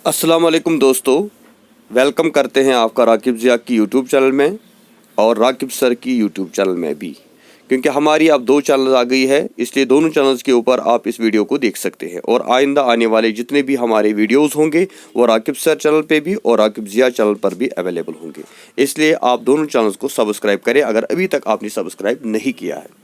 अस्सलाम वालेकुम दोस्तों, वेलकम करते हैं आपका राकिब ज़िया की यूट्यूब चैनल में और राकिब सर की यूट्यूब चैनल में भी, क्योंकि हमारी अब 2 चैनल आ गई है, इसलिए दोनों चैनल्स के ऊपर आप इस वीडियो को देख सकते हैं। और आइंदा आने वाले जितने भी हमारे वीडियोस होंगे वो राकिब सर चैनल पे भी और राकिब ज़िया चैनल पर भी अवेलेबल होंगे, इसलिए आप दोनों चैनल्स को सब्सक्राइब करें अगर अभी तक आपने सब्सक्राइब नहीं किया है।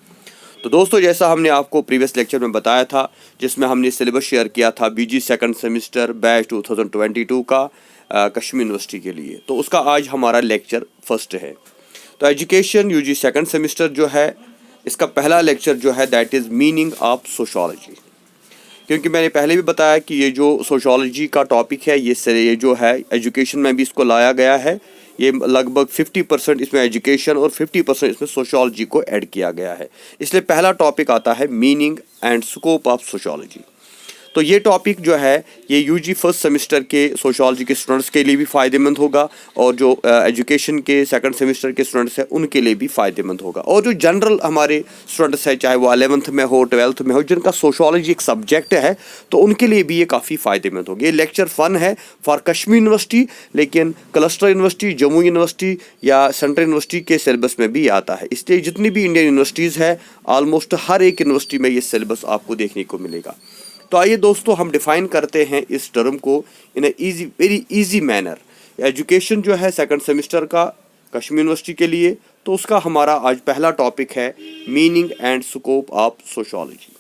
तो दोस्तों, जैसा हमने आपको प्रीवियस लेक्चर में बताया था, जिसमें हमने सिलेबस शेयर किया था बीजी सेकंड सेमेस्टर बैच 2022 का कश्मीर यूनिवर्सिटी के लिए, तो उसका आज हमारा लेक्चर फर्स्ट है। तो एजुकेशन यूजी सेकंड सेमेस्टर जो है, इसका पहला लेक्चर जो है that is meaning of sociology. क्योंकि मैंने पहले भी बताया कि ये जो सोशोलॉजी का टॉपिक है ये जो है एजुकेशन में भी इसको लाया गया है। ये लगभग 50% इसमें एजुकेशन और 50% इसमें सोशोलॉजी को ऐड किया गया है। इसलिए पहला टॉपिक आता है meaning and scope of sociology. तो ये टॉपिक जो है ये यूजी फर्स्ट सेमेस्टर के सोशोलॉजी के स्टूडेंट्स के लिए भी फ़ायदेमंद होगा और जो एजुकेशन के सेकंड सेमेस्टर के स्टूडेंट्स हैं उनके लिए भी फ़ायदेमंद होगा, और जो जनरल हमारे स्टूडेंट्स हैं चाहे वो 11th में हो 12th में हो जिनका सोशोलॉजी एक सब्जेक्ट है तो उनके लिए भी ये काफ़ी फ़ायदेमंद होगी। ये लेक्चर फ़न है फॉर कश्मीर यूनिवर्सिटी, लेकिन क्लस्टर यूनिवर्सिटी, जम्मू यूनिवर्सिटी या सेंट्रल यूनिवर्सिटी के सिलेबस में भी आता है। इसलिए जितनी भी इंडियन यूनिवर्सिटीज़ है ऑलमोस्ट हर एक यूनिवर्सिटी में ये सिलेबस आपको देखने को मिलेगा। तो आइए दोस्तों, हम डिफ़ाइन करते हैं इस टर्म को in a very easy manner. Education जो है सेकंड सेमेस्टर का कश्मीर यूनिवर्सिटी के लिए, तो उसका हमारा आज पहला टॉपिक है meaning and scope of sociology.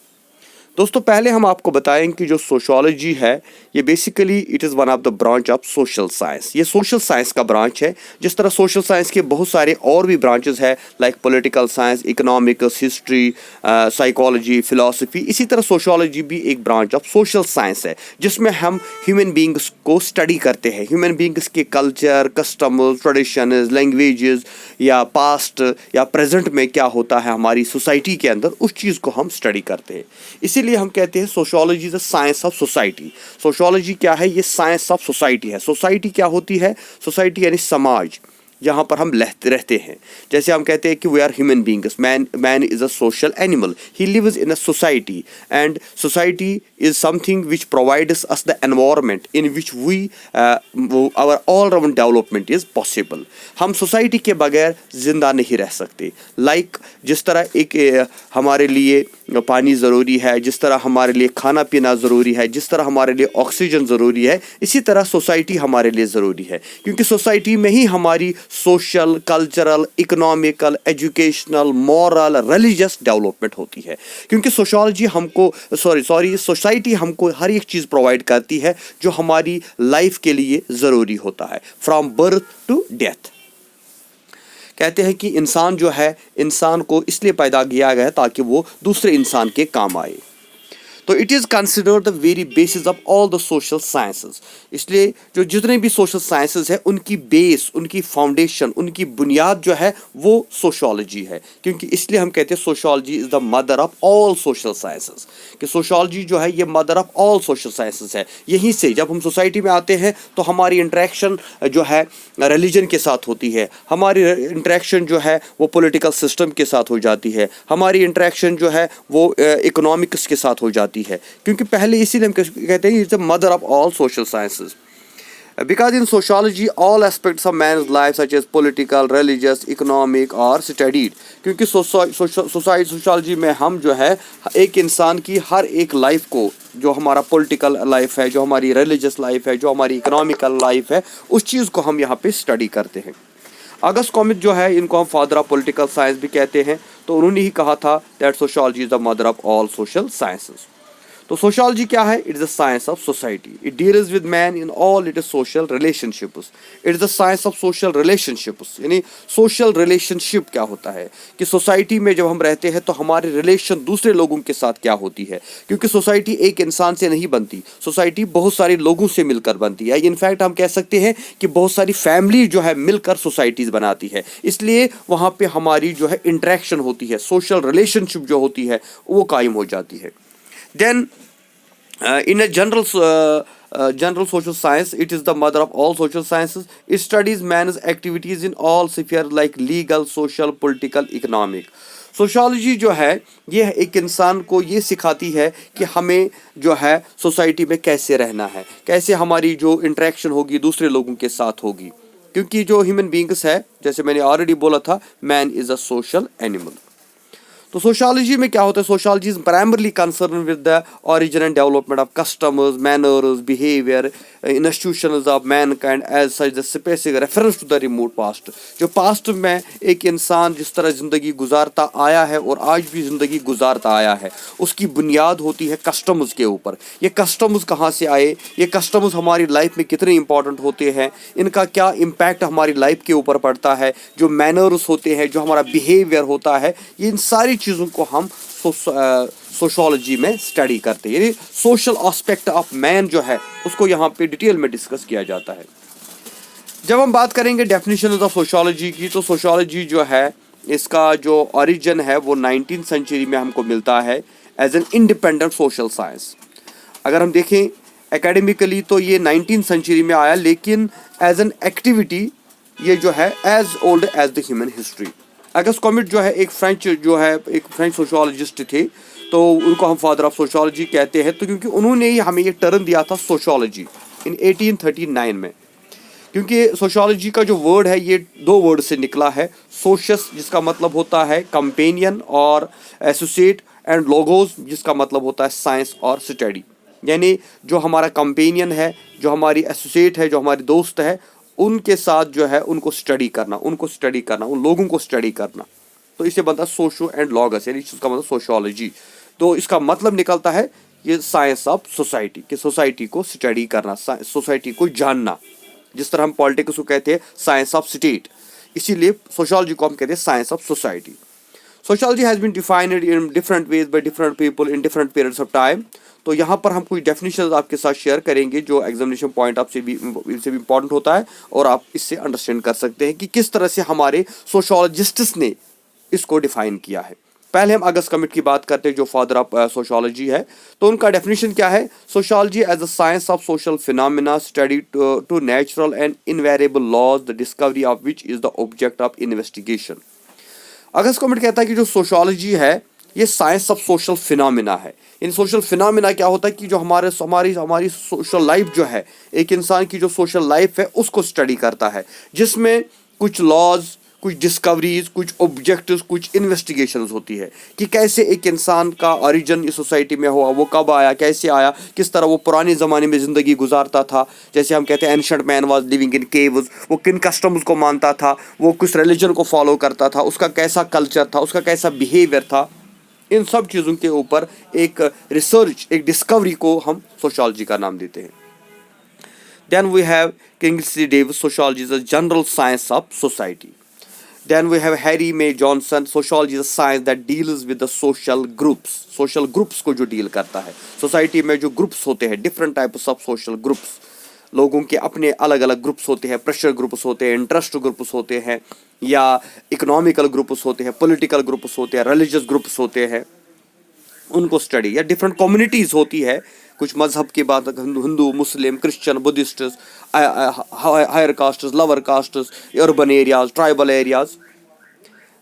दोस्तों, पहले हम आपको बताएं कि जो सोशोलॉजी है ये basically it is one of the branch of social science. ये सोशल साइंस का ब्रांच है। जिस तरह सोशल साइंस के बहुत सारे और भी ब्रांचेस है like political science, economics, history, psychology, philosophy, इसी तरह सोशोलॉजी भी एक ब्रांच ऑफ सोशल साइंस है जिसमें हम ह्यूमन बींग्स को स्टडी करते हैं। ह्यूमन बींग्स के कल्चर, कस्टम्स, ट्रेडिशंस, लैंग्वेजेस या पास्ट या प्रेजेंट में क्या होता है हमारी सोसाइटी के अंदर, उस चीज़ को हम स्टडी करते हैं। इसीलिए हम कहते हैं sociology is the science of society. Sociology क्या है? ये साइंस ऑफ सोसाइटी है। सोसाइटी क्या होती है? सोसाइटी यानी समाज, जहाँ पर हम रहते हैं। जैसे हम कहते हैं कि we are human beings, man is a social animal, he lives in a society and society is something which provides us the environment in which we our all round development is possible. हम society के बगैर ज़िंदा नहीं रह सकते। जिस तरह एक हमारे लिए पानी ज़रूरी है, जिस तरह हमारे लिए खाना पीना ज़रूरी है, जिस तरह हमारे लिए ऑक्सीजन ज़रूरी है, इसी तरह सोसाइटी हमारे लिए ज़रूरी है। क्योंकि सोसाइटी में ही हमारी social, cultural, economical, educational, moral, religious development होती है। क्योंकि सोशोलॉजी हमको सोसाइटी हमको हर एक चीज़ प्रोवाइड करती है जो हमारी लाइफ के लिए ज़रूरी होता है, फ्रॉम बर्थ टू डेथ। कहते हैं कि इंसान जो है, इंसान को इसलिए पैदा किया गया है ताकि वो दूसरे इंसान के काम आए। तो it is considered the very basis of all the social sciences. इसलिए जो जितने भी सोशल साइंसेस हैं उनकी बेस, उनकी फाउंडेशन, उनकी बुनियाद जो है वो सोशोलॉजी है। क्योंकि इसलिए हम कहते हैं sociology is the mother of all social sciences, कि सोशोलॉजी जो है ये mother of all social sciences है। यहीं से जब हम सोसाइटी में आते हैं तो हमारी इंटरेक्शन जो है रिलीजन के साथ होती है, हमारी इंटरेक्शन जो है वो पॉलिटिकल सिस्टम के साथ हो जाती है, हमारी इंटरेक्शन जो है वो इकोनॉमिक्स के साथ हो जाती है। क्योंकि पहले इसीलिए हम कहते हैं it's the mother of all social sciences, because in sociology all aspects of man's life such as political, religious, economic are studied। क्योंकि सोशोलॉजी में हम जो है एक इंसान की हर एक लाइफ को, जो हमारा पॉलिटिकल लाइफ है, जो हमारी रिलीजियस लाइफ है, जो हमारी इकोनॉमिकल लाइफ है, उस चीज़ को हम यहाँ पे स्टडी करते हैं। अगस्त कॉमिक जो है इनको हम फादर ऑफ पॉलिटिकल साइंस भी कहते हैं। तो उन्होंने ही कहा था that sociology is the mother of all social sciences. तो सोशोलॉजी क्या है? It is the science of society. It deals with man in all it is social relationships. It is the science of social relationships. यानी social relationship क्या होता है कि society में जब हम रहते हैं तो हमारे रिलेशन दूसरे लोगों के साथ क्या होती है। क्योंकि सोसाइटी एक इंसान से नहीं बनती, सोसाइटी बहुत सारे लोगों से मिलकर बनती है। इनफैक्ट हम कह सकते हैं कि बहुत सारी फैमिली जो है मिलकर सोसाइटीज़ बनाती है। इसलिए वहाँ पे हमारी जो है इंटरेक्शन होती है, सोशल रिलेशनशिप जो होती है वो कायम हो जाती है। Then in a general social science, it is the mother of all social sciences. It studies man's activities in all spheres like legal, social, political, economic. Sociology جو ہے یہ ایک انسان کو یہ سکھاتی ہے کہ ہمیں جو ہے سوسائٹی میں کیسے رہنا ہے، کیسے ہماری جو انٹریکشن ہوگی دوسرے لوگوں کے ساتھ ہوگی، کیونکہ جو ہیومن بینگس ہے جیسے میں نے آلریڈی بولا تھا مین از اے سوشل اینیمل. تو سوشالوجی میں کیا ہوتا ہے؟ Sociology is primarily concern with the origin and development of customs, manners, behavior, institutions of mankind as such the specific reference to the remote past. جو پاسٹ میں ایک انسان جس طرح زندگی گزارتا آیا ہے اور آج بھی زندگی گزارتا آیا ہے، اس کی بنیاد ہوتی ہے کسٹمز کے اوپر. یہ کسٹمز کہاں سے آئے، یہ کسٹمز ہماری لائف میں کتنے امپورٹنٹ ہوتے ہیں، ان کا کیا امپیکٹ ہماری لائف کے اوپر پڑتا ہے، جو مینرز ہوتے ہیں، جو ہمارا بیہیویئر ہوتا ہے، ان ساری چیزوں کو ہم سوشالوجی میں اسٹڈی کرتے ہیں. یعنی سوشل آسپیکٹ آف مین جو ہے اس کو یہاں پہ ڈیٹیل میں ڈسکس کیا جاتا ہے. جب ہم بات کریں گے ڈیفینیشنز آف سوشالوجی کی، تو سوشالوجی جو ہے اس کا جو اوریجن ہے وہ 19th سینچری میں ہم کو ملتا ہے as an independent social science. اگر ہم دیکھیں اکیڈمیکلی تو یہ 19th سینچری میں آیا، لیکن ایز این ایکٹیویٹی یہ جو ہے as old as the human history. August comet جو ہے ایک فرینچ سوشالوجسٹ تھے، تو ان کو ہم فادر آف سوشالوجی کہتے ہیں، تو کیونکہ انہوں نے ہی ہمیں یہ ٹرم دیا تھا سوشالوجی ان 1839 میں. کیونکہ سوشالوجی کا جو ورڈ ہے یہ دو ورڈ سے نکلا ہے، سوشس جس کا مطلب ہوتا ہے کمپینین اور ایسوسیٹ، اینڈ لوگوز جس کا مطلب ہوتا ہے سائنس اور اسٹڈی. یعنی جو ہمارا کمپینین ہے، جو ہماری ایسوسیٹ ہے، جو ہماری دوست ہے، ان کے ساتھ جو ہے ان کو اسٹڈی کرنا، ان لوگوں کو اسٹڈی کرنا. تو اس سے بنتا ہے سوشو اینڈ لاگس، یعنی اس کا مطلب سوشالوجی. تو اس کا مطلب نکلتا ہے یہ سائنس آف سوسائٹی، کہ سوسائٹی کو اسٹڈی کرنا، سوسائٹی کو جاننا. جس طرح ہم پالیٹکس کو کہتے ہیں سائنس آف اسٹیٹ، اسی لیے سوشالوجی کو ہم کہتے ہیں science of society. Sociology has been defined in different ways by different people in different periods of time. تو یہاں پر ہم کچھ ڈیفینیشنز آپ کے ساتھ شیئر کریں گے جو ایگزامینیشن پوائنٹ آپ سے بھی امپورٹنٹ ہوتا ہے، اور آپ اس سے انڈرسٹینڈ کر سکتے ہیں کہ کس طرح سے ہمارے سوشالوجسٹس نے اس کو ڈیفائن کیا ہے. پہلے ہم اگست کمٹ کی بات کرتے ہیں جو فادر آف سوشالوجی ہے. تو ان کا ڈیفینیشن کیا ہے؟ Sociology is a science of social phenomena study to natural and invariable laws the discovery of which is the object of investigation. Auguste Comte کہتا ہے کہ جو سوشالوجی ہے یہ سائنس آف سوشل فینامنا ہے. ان سوشل فینامنا کیا ہوتا ہے کہ جو ہماری سوشل لائف جو ہے، ایک انسان کی جو سوشل لائف ہے اس کو اسٹڈی کرتا ہے، جس میں کچھ لاز، کچھ ڈسکوریز، کچھ آبجیکٹس، کچھ انویسٹیگیشنز ہوتی ہے کہ کیسے ایک انسان کا اوریجن اس سوسائٹی میں ہوا، وہ کب آیا، کیسے آیا، کس طرح وہ پرانے زمانے میں زندگی گزارتا تھا. جیسے ہم کہتے ہیں ancient man was living in caves, وہ کن کسٹمز کو مانتا تھا، وہ کس ریلیجن کو فالو کرتا تھا، اس کا کیسا کلچر تھا، اس کا کیسا بیہیویئر تھا. ان سب چیزوں کے اوپر ایک ریسرچ، ایک ڈسکوری کو ہم سوشالوجی کا نام دیتے ہیں. Then we have Kingsley Davis, sociology is a general science of society. Then we have Harry May Johnson, sociology is a science that deals with the social groups. Social groups کو جو deal کرتا ہے society میں جو groups ہوتے ہیں، different types of social groups. لوگوں کے اپنے الگ الگ گروپس ہوتے ہیں، پریشر گروپس ہوتے ہیں، انٹرسٹ گروپس ہوتے ہیں، یا اکنامیکل گروپس ہوتے ہیں، پولیٹیکل گروپس ہوتے ہیں، ریلیجس گروپس ہوتے ہیں، ان کو اسٹڈی. یا ڈفرنٹ کمیونٹیز ہوتی ہے، کچھ مذہب کی بات، Hindu, Muslim, Christian, Buddhists, higher castes, lower castes, urban areas, tribal areas.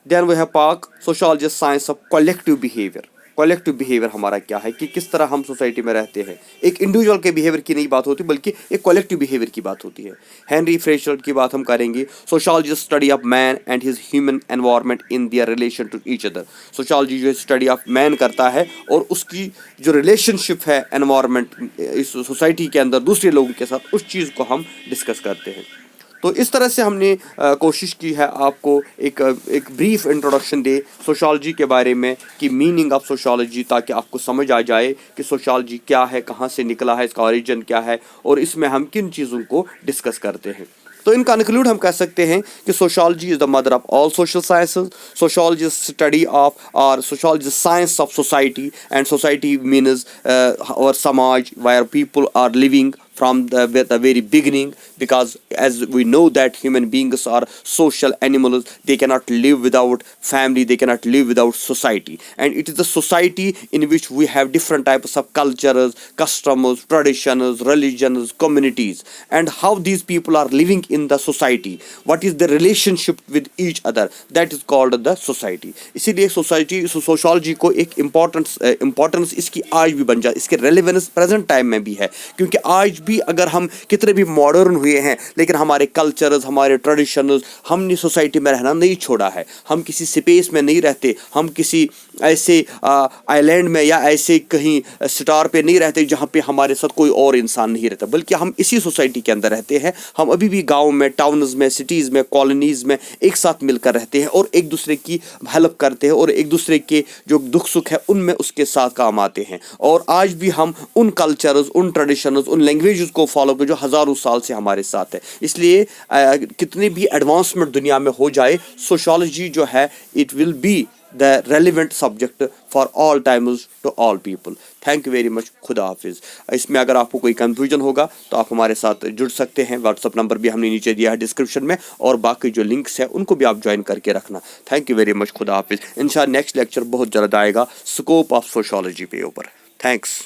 Then we have Park, sociology science of collective behaviour. Collective behaviour ہمارا کیا ہے، کہ کس طرح ہم سوسائٹی میں رہتے ہیں. ایک انڈیویجول کے بیہیویئر کی نہیں بات ہوتی، بلکہ ایک کولیکٹیو بیہیویئر کی بات ہوتی ہے. ہینری فریشر کی بات ہم کریں گے. Sociology study of man and his human environment in their relation to each other. Sociology جو اسٹڈی آف مین کرتا ہے اور اس کی جو ریلیشن شپ ہے انوائرمنٹ اس سوسائٹی کے اندر دوسرے لوگوں کے ساتھ، اس چیز کو ہم ڈسکس کرتے ہیں. تو اس طرح سے ہم نے کوشش کی ہے آپ کو ایک بریف انٹروڈکشن دے سوشالوجی کے بارے میں، کہ میننگ آف سوشالوجی، تاکہ آپ کو سمجھ آ جائے کہ سوشالوجی کیا ہے، کہاں سے نکلا ہے، اس کا اوریجن کیا ہے، اور اس میں ہم کن چیزوں کو ڈسکس کرتے ہیں. تو ان کنکلوڈ ہم کہہ سکتے ہیں کہ sociology is the mother of all social sciences. Sociology is study of or sociology science of society, and society means or samaj where people are living from the very beginning, because as we know that human beings are social animals. They cannot live without family, they cannot live without society, and it is the society in which we have different types of cultures, customs, traditions, religions, communities, and how these people are living in the society, what is the relationship with each other, that is called the society. इसीलिए sociology को एक importance इसकी आज भी बन जाए, इसके relevance present time में भी है, क्योंकि आज भी अगर हम कितने भी मॉडर्न हुए हैं, लेकिन हमारे कल्चर्स, हमारे ट्रेडिशंस, हमने सोसाइटी में रहना नहीं छोड़ा है। हम किसी स्पेस में नहीं रहते, हम किसी ऐसे आइलैंड में या ऐसे कहीं स्टार पे नहीं रहते जहाँ पे हमारे साथ कोई और इंसान नहीं रहता, बल्कि हम इसी सोसाइटी के अंदर रहते हैं। हम अभी भी गाँव में, टाउन्स में, सिटीज़ में, कॉलोनीज़ में एक साथ मिलकर रहते हैं और एक दूसरे की हेल्प करते हैं और एक दूसरे के जो दुख सुख है उनमें उसके साथ काम आते हैं। और आज भी हम उन कल्चर्स, उन ट्रेडिशंस, उन लैंग्वेजेस को फॉलो कर जो हज़ारों साल से हमारे साथ है। इसलिए कितनी भी एडवांसमेंट दुनिया में हो जाए, सोशोलॉजी जो है it will be the relevant subject for all times to all people. Thank you very much. खुदा हाफिज़। इसमें अगर आपको कोई कंफ्यूजन होगा तो आप हमारे साथ जुड़ सकते हैं। व्हाट्सअप नंबर भी हमने नीचे दिया है डिस्क्रिप्शन में, और बाकी जो लिंक्स है उनको भी आप ज्वाइन करके रखना। Thank you very much. खुदा हाफिज़। इंशाल्लाह नेक्स्ट लेक्चर बहुत जल्द आएगा स्कोप ऑफ सोशोलॉजी पे ऊपर। थैंक्स।